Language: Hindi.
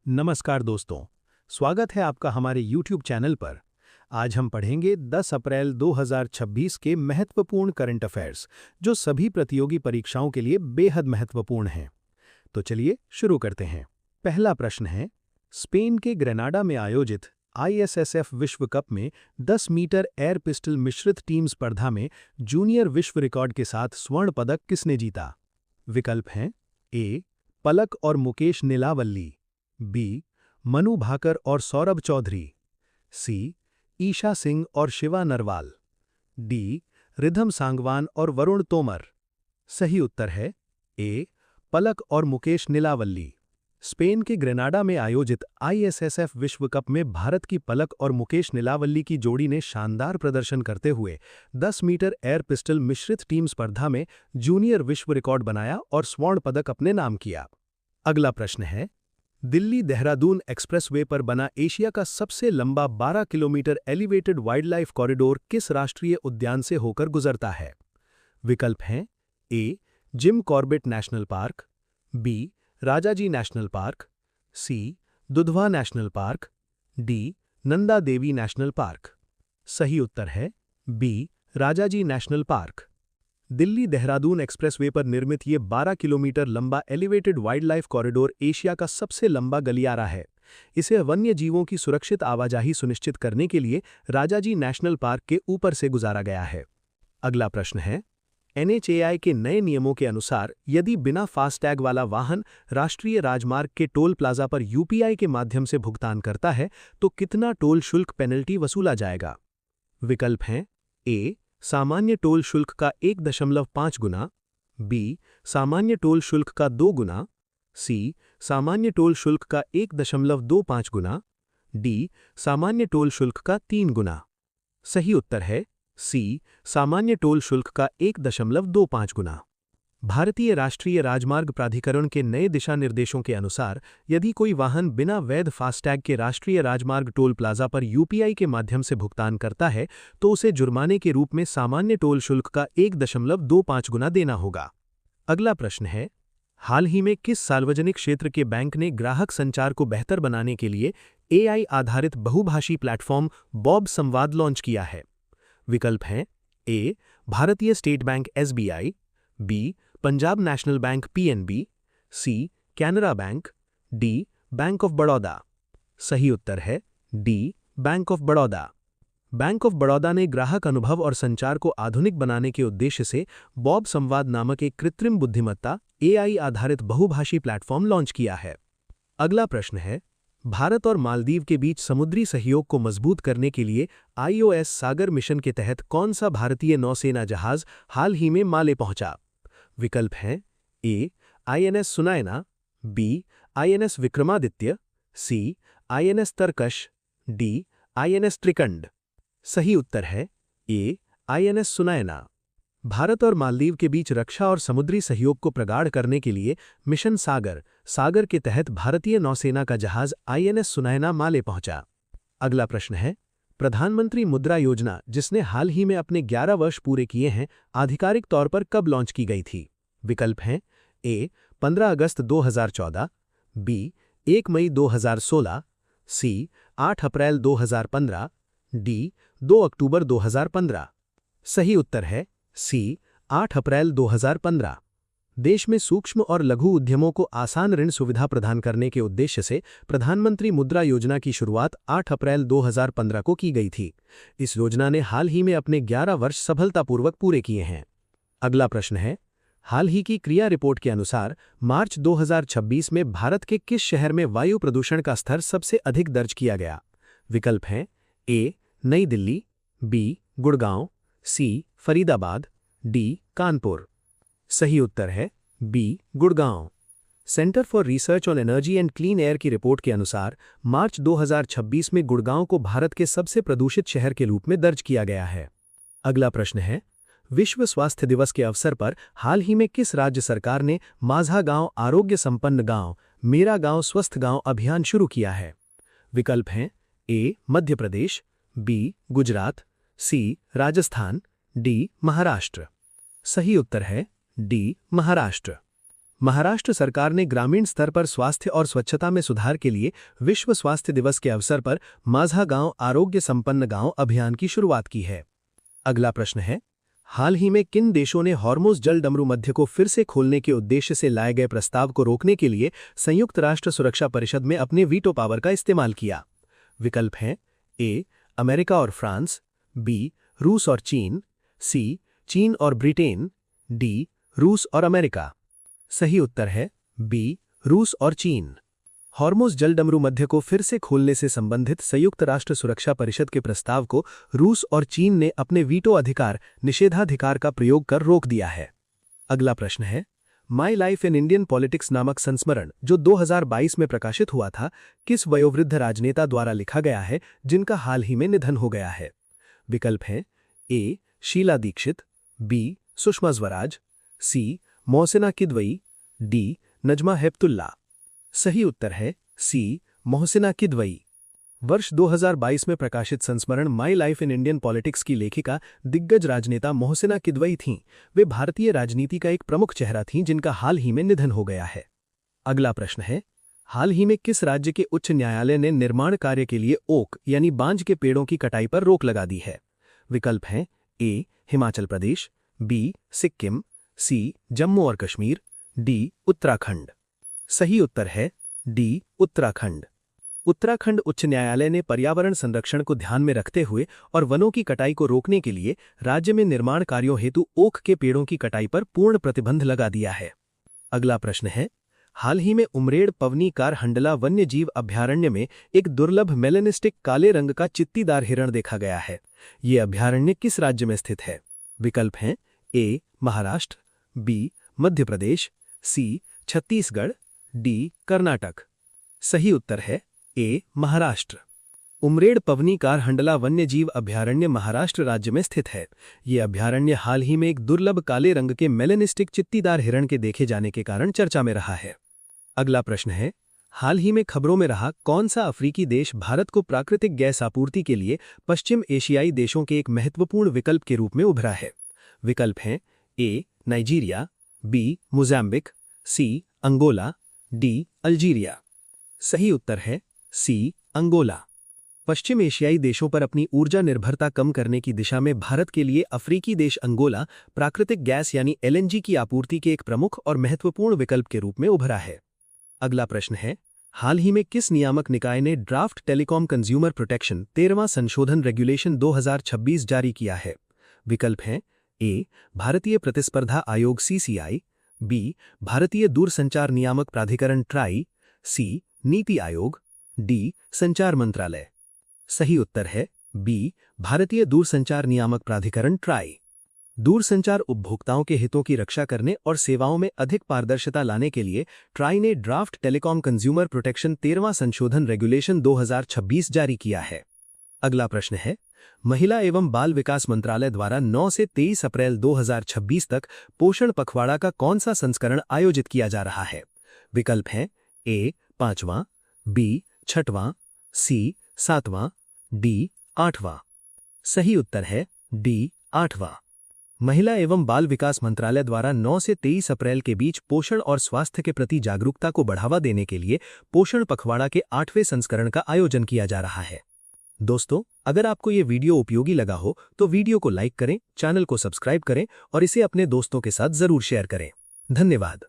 नमस्कार दोस्तों, स्वागत है आपका हमारे YouTube चैनल पर। आज हम पढ़ेंगे 10 अप्रैल 2026 के महत्वपूर्ण करंट अफेयर्स, जो सभी प्रतियोगी परीक्षाओं के लिए बेहद महत्वपूर्ण हैं। तो चलिए शुरू करते हैं। पहला प्रश्न है, स्पेन के ग्रेनाडा में आयोजित ISSF विश्व कप में 10 मीटर एयर पिस्टल मिश्रित टीम स्पर्धा में जूनियर विश्व रिकॉर्ड के साथ स्वर्ण पदक किसने जीता? विकल्प हैं ए. पलक और मुकेश नीलावल्ली, बी. मनु भाकर और सौरभ चौधरी, सी. ईशा सिंह और शिवा नरवाल, डी. रिधम सांगवान और वरुण तोमर। सही उत्तर है ए. पलक और मुकेश नीलावल्ली। स्पेन के ग्रेनाडा में आयोजित ISSF विश्व कप में भारत की पलक और मुकेश नीलावल्ली की जोड़ी ने शानदार प्रदर्शन करते हुए 10 मीटर एयर पिस्टल मिश्रित टीम स्पर्धा में जूनियर विश्व रिकॉर्ड बनाया और स्वर्ण पदक अपने नाम किया। अगला प्रश्न है, दिल्ली देहरादून एक्सप्रेसवे पर बना एशिया का सबसे लंबा 12 किलोमीटर एलिवेटेड वाइल्डलाइफ कॉरिडोर किस राष्ट्रीय उद्यान से होकर गुजरता है? विकल्प हैं A. Jim Corbett National Park, B. Rajaji National Park, C. Dudhwa National Park, D. Nanda Devi National Park. सही उत्तर है B. Rajaji National Park. Delhi Dehradun expressway पर निर्मित ये 12 किलोमीटर लंबा एलिवेटेड वाइल्डलाइफ कॉरिडोर एशिया का सबसे लंबा गलियारा है। इसे वन्य जीवों की सुरक्षित आवाजाही सुनिश्चित करने के लिए राजाजी नेशनल पार्क के ऊपर से गुजारा गया है। अगला प्रश्न है, NHAI के नए नियमों के अनुसार यदि बिना फास्टैग वाला वाहन राष्ट्रीय राजमार्ग के टोल प्लाजा पर UPI के माध्यम से भुगतान करता है तो कितना टोल शुल्क पेनल्टी वसूला जाएगा? विकल्प हैं ए. सामान्य टोल शुल्क का 1.5 गुना, बी. सामान्य टोल शुल्क का 2 गुना, सी. सामान्य टोल शुल्क का 1.25 गुना, डी. सामान्य टोल शुल्क का 3 गुना। सही उत्तर है सी. सामान्य टोल शुल्क का 1.25 गुना। भारतीय राष्ट्रीय राजमार्ग प्राधिकरण के नए दिशा निर्देशों के अनुसार यदि कोई वाहन बिना वैध फास्टैग के राष्ट्रीय राजमार्ग टोल प्लाजा पर UPI के माध्यम से भुगतान करता है तो उसे जुर्माने के रूप में सामान्य टोल शुल्क का 1.25 गुना देना होगा। अगला प्रश्न है, हाल ही में किस सार्वजनिक क्षेत्र के बैंक ने ग्राहक संचार को बेहतर बनाने के लिए AI आधारित बहुभाषी प्लेटफॉर्म बॉब संवाद लॉन्च किया है? विकल्प हैं A. Bharatiya state bank SBI, B. Punjab national bank PNB, C. Canara bank, D. Bank of Baroda. सही उत्तर है D. Bank of Baroda. Bank of Baroda ने ग्राहक अनुभव और संचार को आधुनिक बनाने के उद्देश्य से बॉब संवाद नामक एक कृत्रिम बुद्धिमत्ता AI आधारित बहुभाषी प्लेटफॉर्म लॉन्च किया है। अगला प्रश्न है, भारत और मालदीव के बीच समुद्री सहयोग को मजबूत करने के लिए IOS सागर मिशन के तहत कौन सा भारतीय नौसेना जहाज हाल ही में माले पहुंचा? विकल्प हैं A. INS Sunayna, B. INS Vikramaditya, C. INS Tarkash, D. INS Trikand. सही उत्तर है ए. INS सुनायना। भारत और मालदीव के बीच रक्षा और समुद्री सहयोग को प्रगाढ़ करने के लिए मिशन सागर के तहत भारतीय नौसेना का जहाज INS सुनायना माले पहुंचा। अगला प्रश्न है, प्रधानमंत्री मुद्रा योजना जिसने हाल ही में अपने 11 वर्ष पूरे किए हैं, आधिकारिक तौर पर कब लॉन्च की गई थी? विकल्प हैं ए. 15 अगस्त 2014, बी. 1 मई 2016, सी. 8 अप्रैल 2015, डी. 2 अक्टूबर 2015। सही उत्तर है सी. 8 अप्रैल 2015। देश में सूक्ष्म और लघु उद्यमों को आसान ऋण सुविधा प्रदान करने के उद्देश्य से प्रधानमंत्री मुद्रा योजना की शुरुआत 8 अप्रैल 2015 को की गई थी। इस योजना ने हाल ही में अपने 11 वर्ष सफलतापूर्वक पूरे किए हैं। अगला प्रश्न है, हाल ही की क्रिया रिपोर्ट के अनुसार मार्च 2026 में भारत के किस शहर में वायु प्रदूषण का स्तर सबसे अधिक दर्ज किया गया? विकल्प हैं A. New Delhi, B. Gurgaon, C. Faridabad, D. Kanpur. सही उत्तर है B. Gurgaon. Centre for research on energy and clean air की रिपोर्ट के अनुसार मार्च 2026 में गुड़गांव को भारत के सबसे प्रदूषित शहर के रूप में दर्ज किया गया है। अगला प्रश्न है, विश्व स्वास्थ्य दिवस के अवसर पर हाल ही में किस राज्य सरकार ने माझा गांव आरोग्य संपन्न गांव मेरा गांव स्वस्थ गांव अभियान शुरू किया है? विकल्प हैं ए. मध्य प्रदेश, बी. गुजरात, सी. राजस्थान, डी. महाराष्ट्र। सही उत्तर है डी. महाराष्ट्र। महाराष्ट्र सरकार ने ग्रामीण स्तर पर स्वास्थ्य और स्वच्छता में सुधार के लिए विश्व स्वास्थ्य दिवस के अवसर पर माझा गांव आरोग्य संपन्न गांव अभियान की शुरुआत की है। अगला प्रश्न है, हाल ही में किन देशों ने हॉर्मुज़ जल डमरू मध्य को फिर से खोलने के उद्देश्य से लाए गए प्रस्ताव को रोकने के लिए संयुक्त राष्ट्र सुरक्षा परिषद में अपने वीटो पावर का इस्तेमाल किया? विकल्प हैं ए. अमेरिका और फ्रांस, बी. रूस और चीन, सी. चीन और ब्रिटेन, डी. रूस और अमेरिका। सही उत्तर है बी. रूस और चीन। हॉर्मुज़ जल डमरू मध्य को फिर से खोलने से संबंधित संयुक्त राष्ट्र सुरक्षा परिषद के प्रस्ताव को रूस और चीन ने अपने वीटो अधिकार निषेधाधिकार का प्रयोग कर रोक दिया है। अगला प्रश्न है, my life in Indian politics नामक संस्मरण जो 2022 में प्रकाशित हुआ था, किस वयोवृद्ध राजनेता द्वारा लिखा गया है जिनका हाल ही में निधन हो गया है? विकल्प हैं ए. शीला दीक्षित, बी. सुषमा स्वराज, सी. मोहसिना किदवई, डी. नजमा हेपतुल्ला। सही उत्तर है सी. मोहसिना किदवई। वर्ष 2022 में प्रकाशित संस्मरण my life in Indian politics की लेखिका दिग्गज राजनेता मोहसिना किदवई थीं। वे भारतीय राजनीति का एक प्रमुख चेहरा थीं जिनका हाल ही में निधन हो गया है। अगला प्रश्न है, हाल ही में किस राज्य के उच्च न्यायालय ने निर्माण कार्य के लिए ओक यानी बांज के पेड़ों की कटाई पर रोक लगा दी है? विकल्प हैं ए. हिमाचल प्रदेश, बी. सिक्किम, सी. जम्मू और कश्मीर, डी. उत्तराखंड। सही उत्तर है डी. उत्तराखंड। उत्तराखंड उच्च न्यायालय ने पर्यावरण संरक्षण को ध्यान में रखते हुए और वनों की कटाई को रोकने के लिए राज्य में निर्माण कार्यों हेतु ओक के पेड़ों की कटाई पर पूर्ण प्रतिबंध लगा दिया है। अगला प्रश्न है, हाल ही में उमरेड पवनी कार हंडला वन्य जीव अभयारण्य में एक दुर्लभ मेलेनिस्टिक काले रंग का चित्तीदार हिरण देखा गया है। ये अभयारण्य किस राज्य में स्थित है? विकल्प हैं ए. महाराष्ट्र, बी. मध्य प्रदेश, सी. छत्तीसगढ़, डी. कर्नाटक। सही उत्तर है ए. महाराष्ट्र। उमरेड पवनी कार हंडला वन्यजीव अभयारण्य महाराष्ट्र राज्य में स्थित है। ये अभयारण्य हाल ही में एक दुर्लभ काले रंग के मेलेनिस्टिक चित्तीदार हिरण के देखे जाने के कारण चर्चा में रहा है। अगला प्रश्न है, हाल ही में खबरों में रहा कौन सा अफ्रीकी देश भारत को प्राकृतिक गैस आपूर्ति के लिए पश्चिम एशियाई देशों के एक महत्वपूर्ण विकल्प के रूप में उभरा है? विकल्प हैं A. Nigeria, B. Mozambique, C. Angola, D. Algeria. सही उत्तर है सी. अंगोला। पश्चिम एशियाई देशों पर अपनी ऊर्जा निर्भरता कम करने की दिशा में भारत के लिए अफ्रीकी देश अंगोला प्राकृतिक गैस यानी एलएनजी की आपूर्ति के एक प्रमुख और महत्वपूर्ण विकल्प के रूप में उभरा है। अगला प्रश्न है, हाल ही में किस नियामक निकाय ने ड्राफ्ट टेलीकॉम कंज्यूमर प्रोटेक्शन 13वां संशोधन रेगुलेशन 2026 जारी किया है? विकल्प हैं ए. भारतीय प्रतिस्पर्धा आयोग CCI, बी. भारतीय दूरसंचार नियामक प्राधिकरण ट्राई, सी. नीति आयोग, डी. संचार मंत्रालय। सही उत्तर है बी. भारतीय दूरसंचार नियामक प्राधिकरण ट्राई। दूरसंचार उपभोक्ताओं के हितों की रक्षा करने और सेवाओं में अधिक पारदर्शिता लाने के लिए ट्राई ने ड्राफ्ट टेलीकॉम कंज्यूमर प्रोटेक्शन 13वां संशोधन रेगुलेशन 2026 जारी किया है। अगला प्रश्न है, महिला एवं बाल विकास मंत्रालय द्वारा 9 से 23 अप्रैल 2026 तक पोषण पखवाड़ा का कौन सा संस्करण आयोजित किया जा रहा है? विकल्प हैं ए. 5वां, बी. 6वां, सी. 7वां, डी. 8वां। सही उत्तर है डी. 8वां। महिला एवं बाल विकास मंत्रालय द्वारा 9 से 23 अप्रैल के बीच पोषण और स्वास्थ्य के प्रति जागरूकता को बढ़ावा देने के लिए पोषण पखवाड़ा के 8वें संस्करण का आयोजन किया जा रहा है। दोस्तों, अगर आपको ये वीडियो उपयोगी लगा हो तो वीडियो को लाइक करें, चैनल को सब्सक्राइब करें और इसे अपने दोस्तों के साथ जरूर शेयर करें। धन्यवाद।